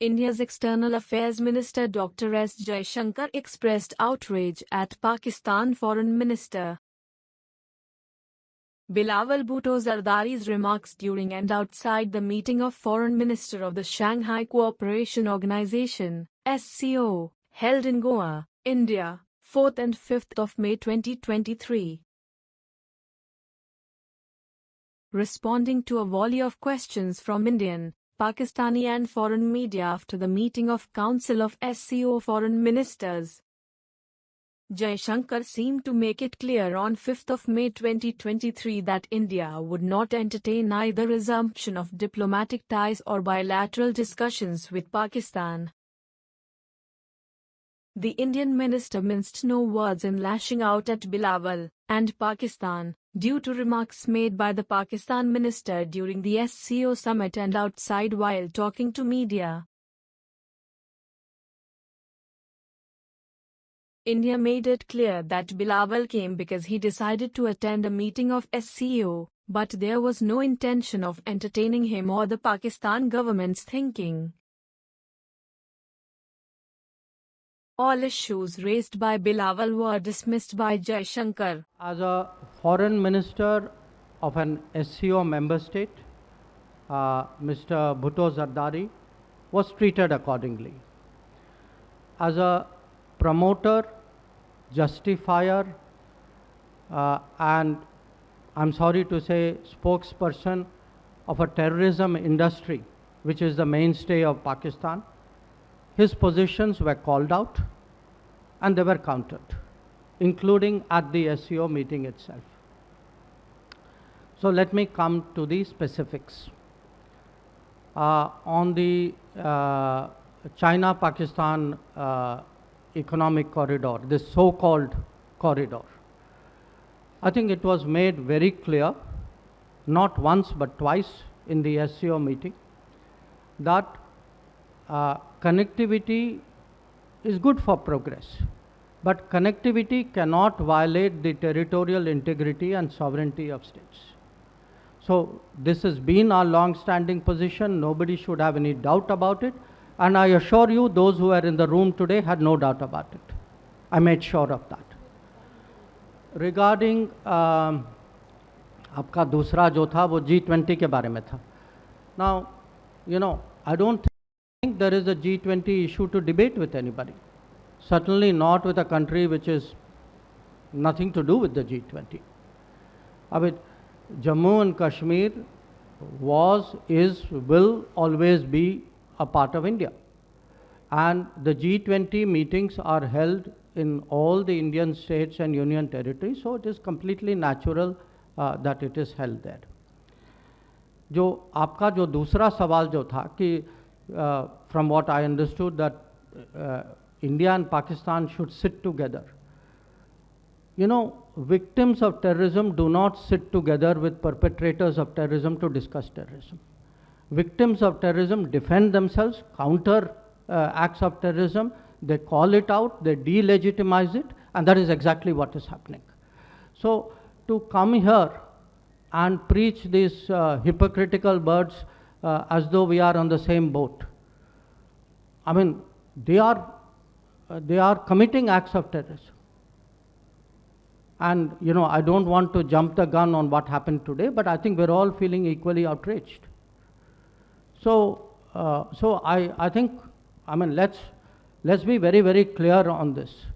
India's External Affairs Minister Dr. S. Jaishankar expressed outrage at Pakistan Foreign Minister Bilawal Bhutto Zardari's remarks during and outside the meeting of Foreign Minister of the Shanghai Cooperation Organization (SCO) held in Goa, India, 4th and 5th of May 2023. Responding to a volley of questions from Indian, Pakistani and foreign media after the meeting of Council of SCO Foreign Ministers, Jaishankar seemed to make it clear on 5th of May 2023 that India would not entertain either resumption of diplomatic ties or bilateral discussions with Pakistan. The Indian minister minced no words in lashing out at Bilawal and Pakistan due to remarks made by the Pakistan minister during the SCO summit and outside while talking to media. India made it clear that Bilawal came because he decided to attend a meeting of SCO, but there was no intention of entertaining him or the Pakistan government's thinking. All issues raised by Bilawal were dismissed by Jaishankar. As a foreign minister of an SCO member state, Mr. Bhutto Zardari was treated accordingly. As a promoter, justifier, and I'm sorry to say spokesperson of a terrorism industry, which is the mainstay of Pakistan, his positions were called out and they were countered, including at the SCO meeting itself. So let me come to the specifics. On the China-Pakistan economic corridor, this so-called corridor, I think it was made very clear, not once but twice in the SCO meeting, that connectivity is good for progress, but connectivity cannot violate the territorial integrity and sovereignty of states. So this has been our long-standing position. Nobody should have any doubt about it. And I assure you, those who are in the room today had no doubt about it. I made sure of that. Regarding आपका दूसरा जो था वो G20 के बारे में था. Now, I don't think there is a G20 issue to debate with anybody. Certainly not with a country which is nothing to do with the G20. I mean, Jammu and Kashmir was, is, will always be a part of India. And the G20 meetings are held in all the Indian states and union territories, so it is completely natural that it is held there. जो आपका जो दूसरा सवाल जो था कि from what I understood that India and Pakistan should sit together. Victims of terrorism do not sit together with perpetrators of terrorism to discuss terrorism. Victims of terrorism defend themselves, counter acts of terrorism, they call it out, they delegitimize it, and that is exactly what is happening. So to come here and preach these hypocritical words as though we are on the same boat, I mean, they are committing acts of terrorism. And, I don't want to jump the gun on what happened today, but I think we're all feeling equally outraged. So I think, let's be very, very clear on this.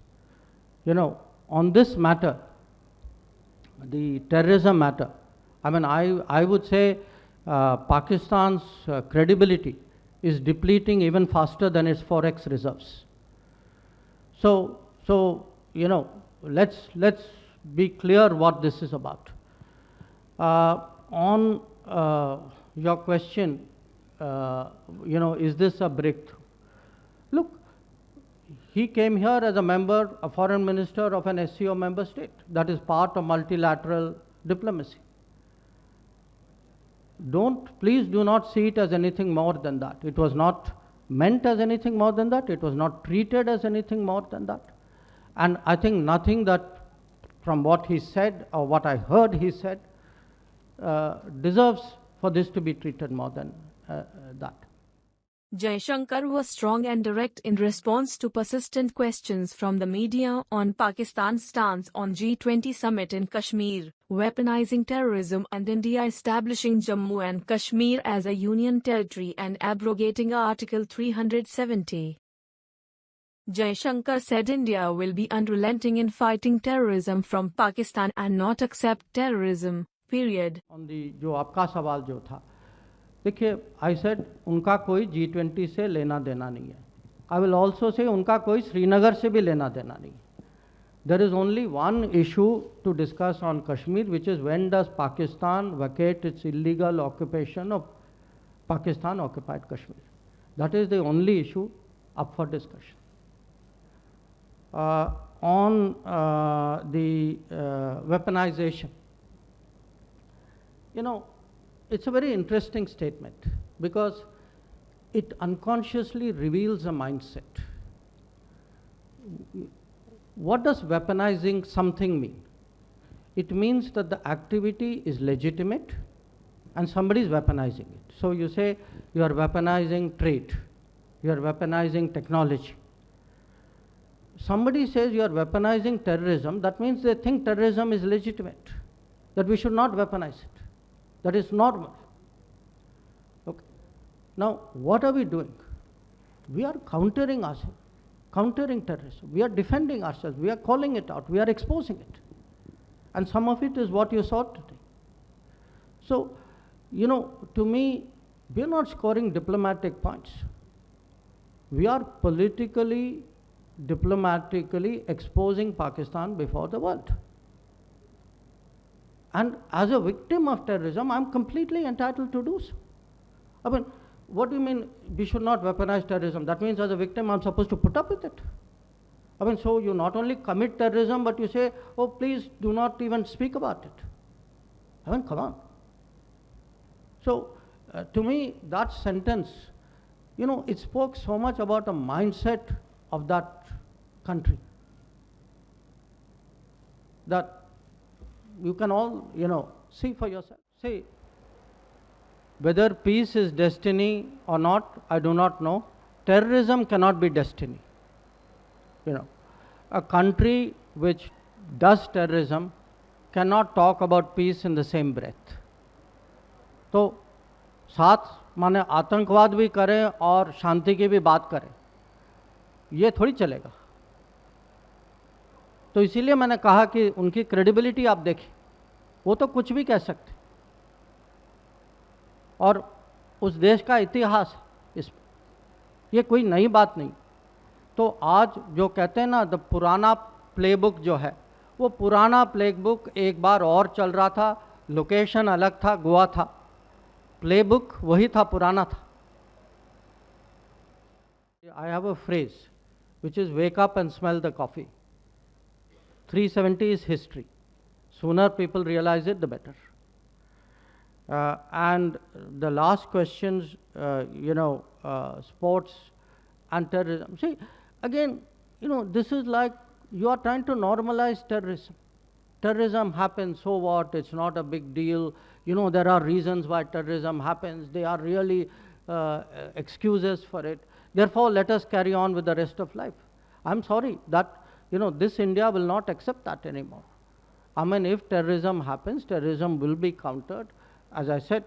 On this matter, the terrorism matter, I would say Pakistan's credibility is depleting even faster than its forex reserves. So let's be clear what this is about. On your question, is this a breakthrough? Look, he came here as a foreign minister of an SCO member state. That is part of multilateral diplomacy. Please do not see it as anything more than that. It was not meant as anything more than that. It was not treated as anything more than that. And I think nothing that from what he said or what I heard he said deserves for this to be treated more than that. Jaishankar was strong and direct in response to persistent questions from the media on Pakistan's stance on G20 summit in Kashmir, weaponizing terrorism and India establishing Jammu and Kashmir as a union territory and abrogating Article 370. Jaishankar said India will be unrelenting in fighting terrorism from Pakistan and not accept terrorism, period. On the जो आपका सवाल जो था, देखिए, I said उनका कोई G20 से लेना देना नहीं है. आई विल ऑल्सो से उनका कोई श्रीनगर से भी लेना देना नहीं है. There is only one issue to discuss on Kashmir, which is when does Pakistan vacate its illegal occupation of Pakistan occupied Kashmir. That is the only issue up for discussion. On the weaponization, it's a very interesting statement because it unconsciously reveals a mindset. What does weaponizing something mean? It means that the activity is legitimate and somebody is weaponizing it. So you say you are weaponizing trade, you are weaponizing technology. Somebody says you are weaponizing terrorism, that means they think terrorism is legitimate, that we should not weaponize it. That is normal. Okay. Now, what are we doing? We are countering ourselves, countering terrorism. We are defending ourselves. We are calling it out. We are exposing it. And some of it is what you saw today. So, to me, we are not scoring diplomatic points. We are diplomatically exposing Pakistan before the world. And as a victim of terrorism, I'm completely entitled to do so. I mean, what do you mean we should not weaponize terrorism? That means as a victim, I'm supposed to put up with it. I mean, so you not only commit terrorism, but you say, oh, please do not even speak about it. I mean, come on. So, to me, that sentence, it spoke so much about a mindset of that country that you can all, see for yourself. See, whether peace is destiny or not, I do not know. Terrorism cannot be destiny. A country which does terrorism cannot talk about peace in the same breath. तो साथ माने आतंकवाद भी करें और शांति की भी बात करें, ये थोड़ी चलेगा. तो इसीलिए मैंने कहा कि उनकी क्रेडिबिलिटी आप देखें, वो तो कुछ भी कह सकते, और उस देश का इतिहास इसमें, ये कोई नई बात नहीं. तो आज जो कहते हैं ना, द पुराना प्लेबुक जो है, वो पुराना प्लेबुक एक बार और चल रहा था. लोकेशन अलग था, गोवा था, प्लेबुक वही था, पुराना था. I have a phrase which is wake up and smell the coffee. 370 is history. Sooner people realize it, the better. And the last questions, sports and terrorism. See, again, this is like you are trying to normalize terrorism. Terrorism happens, so what? It's not a big deal. There are reasons why terrorism happens. They are really excuses for it. Therefore, let us carry on with the rest of life. I'm sorry that, this India will not accept that anymore. I mean, if terrorism happens, terrorism will be countered. As I said,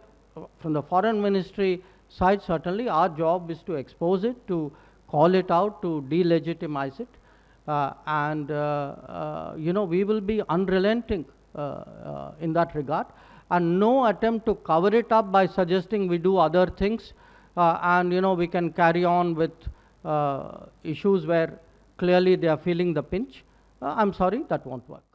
from the foreign ministry side, certainly our job is to expose it, to call it out, to delegitimize it. We will be unrelenting in that regard. And no attempt to cover it up by suggesting we do other things we can carry on with issues where clearly they are feeling the pinch. I'm sorry, that won't work.